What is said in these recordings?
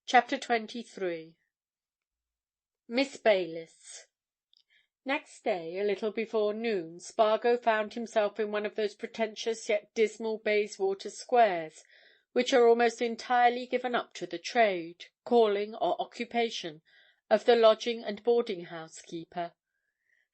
Chapter 23 Miss Baylis. Next day, a little before noon, Spargo found himself in one of those pretentious yet dismal Bayswater squares which are almost entirely given up to the trade, calling, or occupation of the lodging and boarding-house keeper.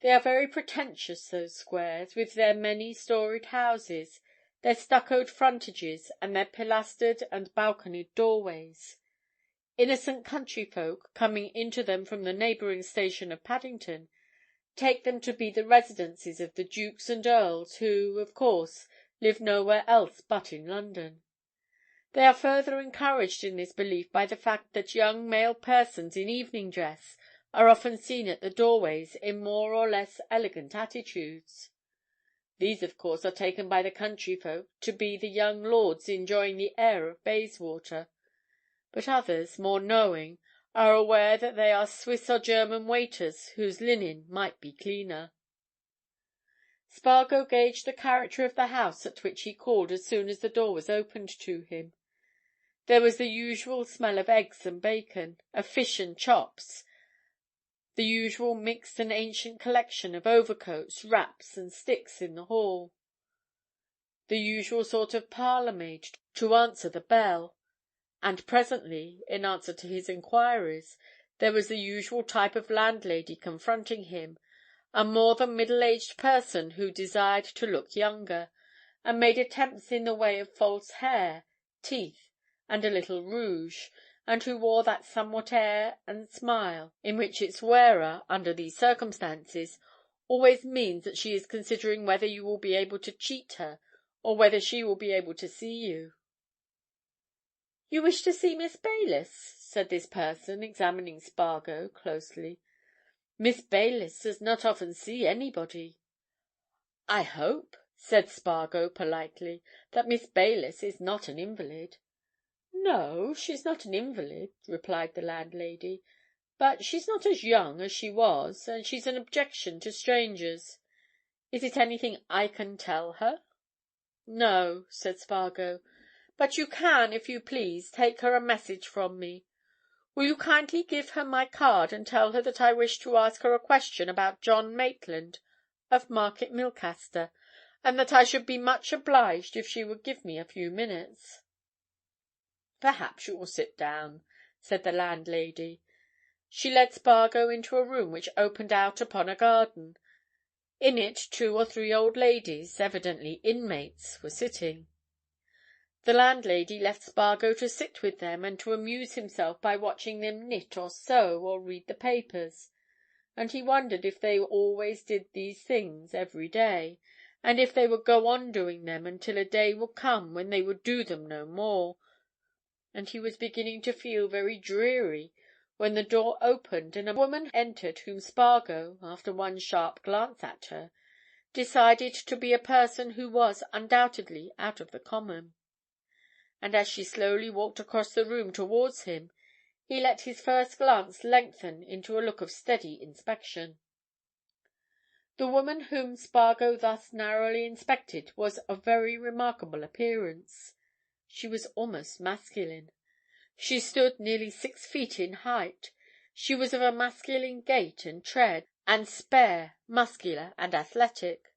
They are very pretentious, those squares, with their many-storied houses, their stuccoed frontages, and their pilastered and balconied doorways. Innocent country folk, coming into them from the neighbouring station of Paddington, take them to be the residences of the dukes and earls who, of course, live nowhere else but in London. They are further encouraged in this belief by the fact that young male persons in evening dress are often seen at the doorways in more or less elegant attitudes. These, of course, are taken by the country folk to be the young lords enjoying the air of Bayswater, but others, more knowing, are aware that they are Swiss or German waiters whose linen might be cleaner. Spargo gauged the character of the house at which he called as soon as the door was opened to him. There was the usual smell of eggs and bacon, of fish and chops, the usual mixed and ancient collection of overcoats, wraps, and sticks in the hall, the usual sort of parlour-maid to answer the bell, and presently, in answer to his inquiries, there was the usual type of landlady confronting him, a more than middle-aged person who desired to look younger, and made attempts in the way of false hair, teeth, and a little rouge, and who wore that somewhat air and smile in which its wearer, under these circumstances, always means that she is considering whether you will be able to cheat her, or whether she will be able to see you. "You wish to see Miss Baylis?" said this person, examining Spargo closely. "Miss Baylis does not often see anybody." "I hope," said Spargo politely, "that Miss Baylis is not an invalid." "No, she's not an invalid," replied the landlady. "But she's not as young as she was, and she's an objection to strangers. Is it anything I can tell her?" "No," said Spargo. "But you can, if you please, take her a message from me. Will you kindly give her my card and tell her that I wish to ask her a question about John Maitland, of Market Milcaster, and that I should be much obliged if she would give me a few minutes." "Perhaps you will sit down," said the landlady. She led Spargo into a room which opened out upon a garden. In it 2 or 3 old ladies, evidently inmates, were sitting. The landlady left Spargo to sit with them and to amuse himself by watching them knit or sew or read the papers, and he wondered if they always did these things every day, and if they would go on doing them until a day would come when they would do them no more, and he was beginning to feel very dreary when the door opened and a woman entered whom Spargo, after one sharp glance at her, decided to be a person who was undoubtedly out of the common. And as she slowly walked across the room towards him, he let his first glance lengthen into a look of steady inspection. The woman whom Spargo thus narrowly inspected was of very remarkable appearance. She was almost masculine. She stood nearly 6 feet in height. She was of a masculine gait and tread, and spare, muscular, and athletic.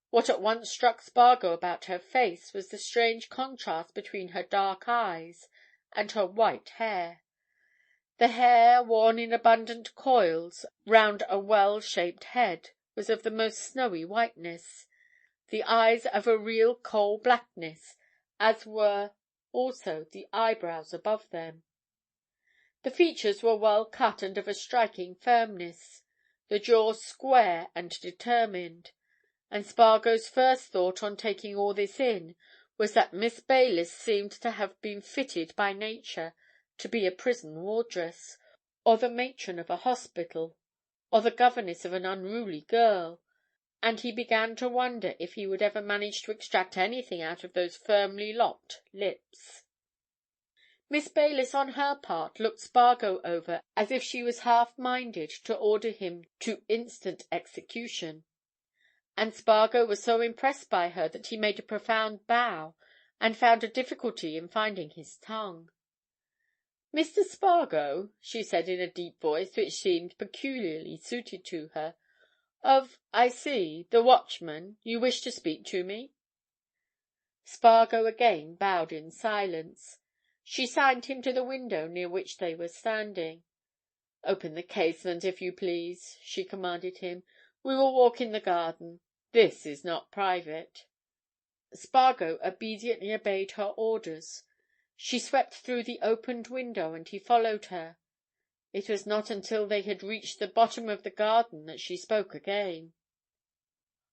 What at once struck Spargo about her face was the strange contrast between her dark eyes and her white hair. The hair, worn in abundant coils round a well-shaped head, was of the most snowy whiteness, the eyes of a real coal blackness, as were also the eyebrows above them. The features were well cut and of a striking firmness, the jaw square and determined, and Spargo's first thought on taking all this in was that Miss Baylis seemed to have been fitted by nature to be a prison wardress, or the matron of a hospital, or the governess of an unruly girl, and he began to wonder if he would ever manage to extract anything out of those firmly locked lips. Miss Baylis, on her part, looked Spargo over as if she was half-minded to order him to instant execution, and Spargo was so impressed by her that he made a profound bow and found a difficulty in finding his tongue. "Mr. Spargo," she said in a deep voice which seemed peculiarly suited to her, "I see, the Watchman, you wish to speak to me?" Spargo again bowed in silence. She signed him to the window near which they were standing. "Open the casement, if you please," she commanded him. "We will walk in the garden. This is not private." Spargo obediently obeyed her orders. She swept through the opened window, and he followed her. It was not until they had reached the bottom of the garden that she spoke again.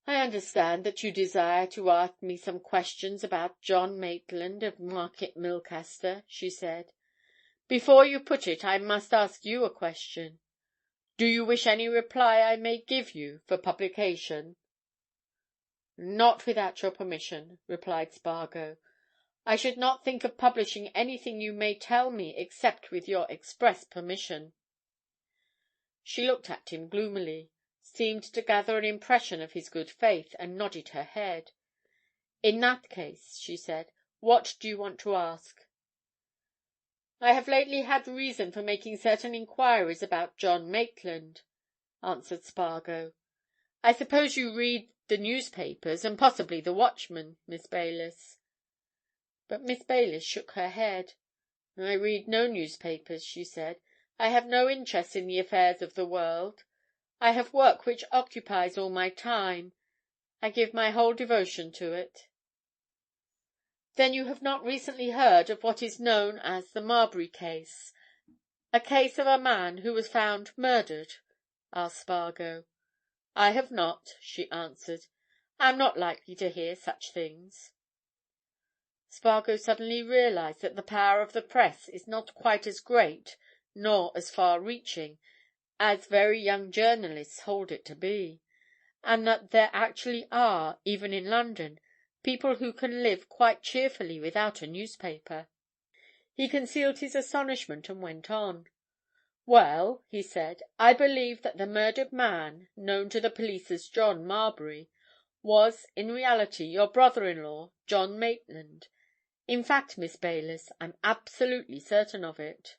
"I understand that you desire to ask me some questions about John Maitland of Market Milcaster," she said. "Before you put it, I must ask you a question. Do you wish any reply I may give you for publication?" "Not without your permission," replied Spargo. "I should not think of publishing anything you may tell me except with your express permission." She looked at him gloomily, seemed to gather an impression of his good faith, and nodded her head. "In that case," she said, "what do you want to ask?" "I have lately had reason for making certain enquiries about John Maitland," answered Spargo. "I suppose you read the newspapers, and possibly the Watchman, Miss Baylis?" But Miss Baylis shook her head. "I read no newspapers," she said. "I have no interest in the affairs of the world. I have work which occupies all my time. I give my whole devotion to it." "Then you have not recently heard of what is known as the Marbury case—a case of a man who was found murdered?" asked Spargo. "I have not," she answered. "I am not likely to hear such things." Spargo suddenly realized that the power of the press is not quite as great nor as far-reaching as very young journalists hold it to be, and that there actually are, even in London, people who can live quite cheerfully without a newspaper. He concealed his astonishment and went on. "Well," he said, "I believe that the murdered man, known to the police as John Marbury, was in reality your brother-in-law, John Maitland. In fact, Miss Baylis, I'm absolutely certain of it."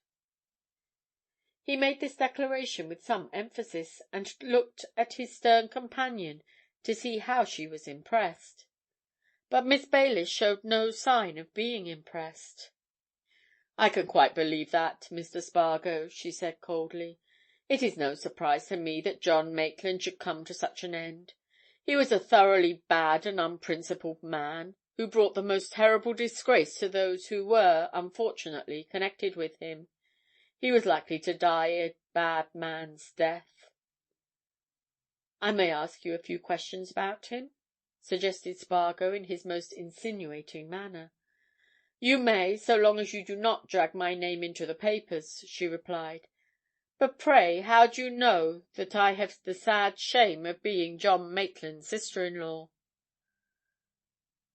He made this declaration with some emphasis, and looked at his stern companion to see how she was impressed. But Miss Baylis showed no sign of being impressed. "I can quite believe that, Mr. Spargo," she said coldly. "It is no surprise to me that John Maitland should come to such an end. He was a thoroughly bad and unprincipled man, who brought the most terrible disgrace to those who were, unfortunately, connected with him. He was likely to die a bad man's death." "I may ask you a few questions about him?" suggested Spargo in his most insinuating manner. "You may, so long as you do not drag my name into the papers," she replied. "But pray, how do you know that I have the sad shame of being John Maitland's sister-in-law?"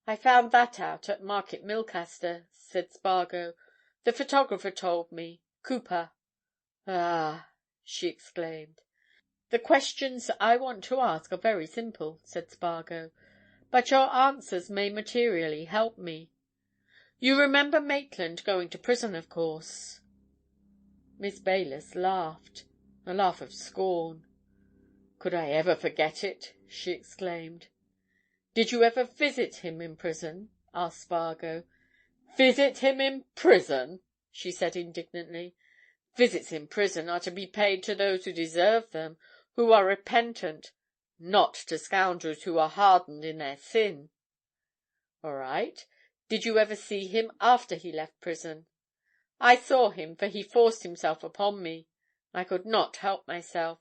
"I found that out at Market Milcaster," said Spargo. "The photographer told me. Cooper." "Ah!" she exclaimed. "The questions I want to ask are very simple," said Spargo, "but your answers may materially help me. You remember Maitland going to prison, of course?" Miss Baylis laughed, a laugh of scorn. "Could I ever forget it?" she exclaimed. "Did you ever visit him in prison?" asked Spargo. "Visit him in prison!" she said indignantly. "Visits in prison are to be paid to those who deserve them, who are repentant, not to scoundrels who are hardened in their sin." "All right. Did you ever see him after he left prison?" "I saw him, for he forced himself upon me. I could not help myself.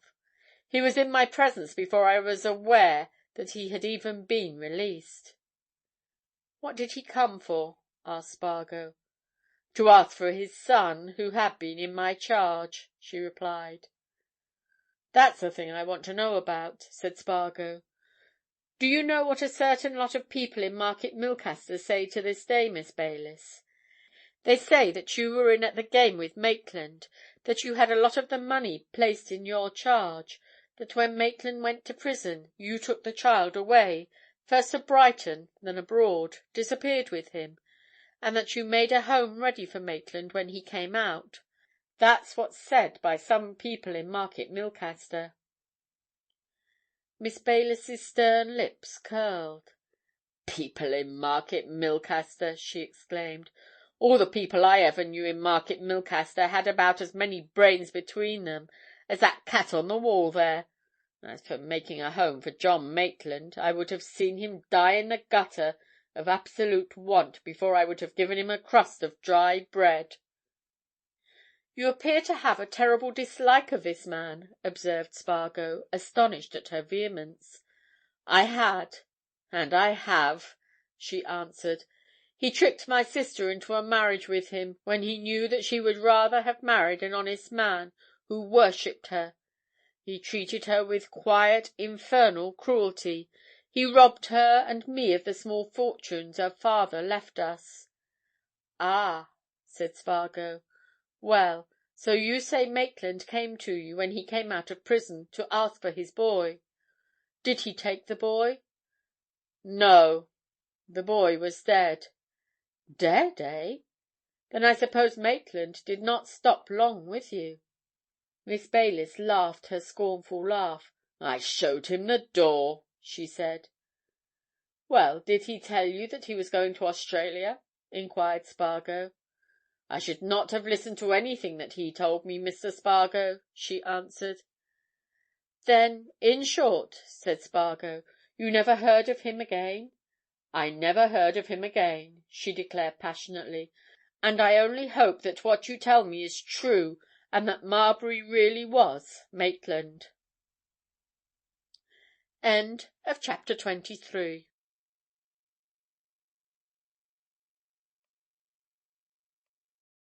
He was in my presence before I was aware that he had even been released." "What did he come for?" asked Spargo. "To ask for his son, who had been in my charge," she replied. "That's the thing I want to know about," said Spargo. "Do you know what a certain lot of people in Market Milcaster say to this day, Miss Baylis? They say that you were in at the game with Maitland, that you had a lot of the money placed in your charge, that when Maitland went to prison you took the child away, first to Brighton, then abroad, disappeared with him, and that you made a home ready for Maitland when he came out, That's what's said by some people in Market Milcaster." Miss Baylis's stern lips curled. "People in Market Milcaster!" she exclaimed. "All the people I ever knew in Market Milcaster had about as many brains between them as that cat on the wall there. As for making a home for John Maitland, I would have seen him die in the gutter of absolute want before I would have given him a crust of dry bread." "You appear to have a terrible dislike of this man," observed Spargo, astonished at her vehemence. "I had, and I have," she answered. "He tricked my sister into a marriage with him when he knew that she would rather have married an honest man who worshipped her. He treated her with quiet, infernal cruelty. He robbed her and me of the small fortunes our father left us." "Ah," said Spargo. "Well, so you say Maitland came to you, when he came out of prison, to ask for his boy. Did he take the boy?" "No. The boy was dead." "Dead, eh? Then I suppose Maitland did not stop long with you." Miss Baylis laughed her scornful laugh. "I showed him the door," she said. "Well, did he tell you that he was going to Australia?" enquired Spargo. "I should not have listened to anything that he told me, Mr. Spargo," she answered. "Then, in short," said Spargo, "you never heard of him again?" "I never heard of him again," she declared passionately. "And I only hope that what you tell me is true, and that Marbury really was Maitland." Chapter 24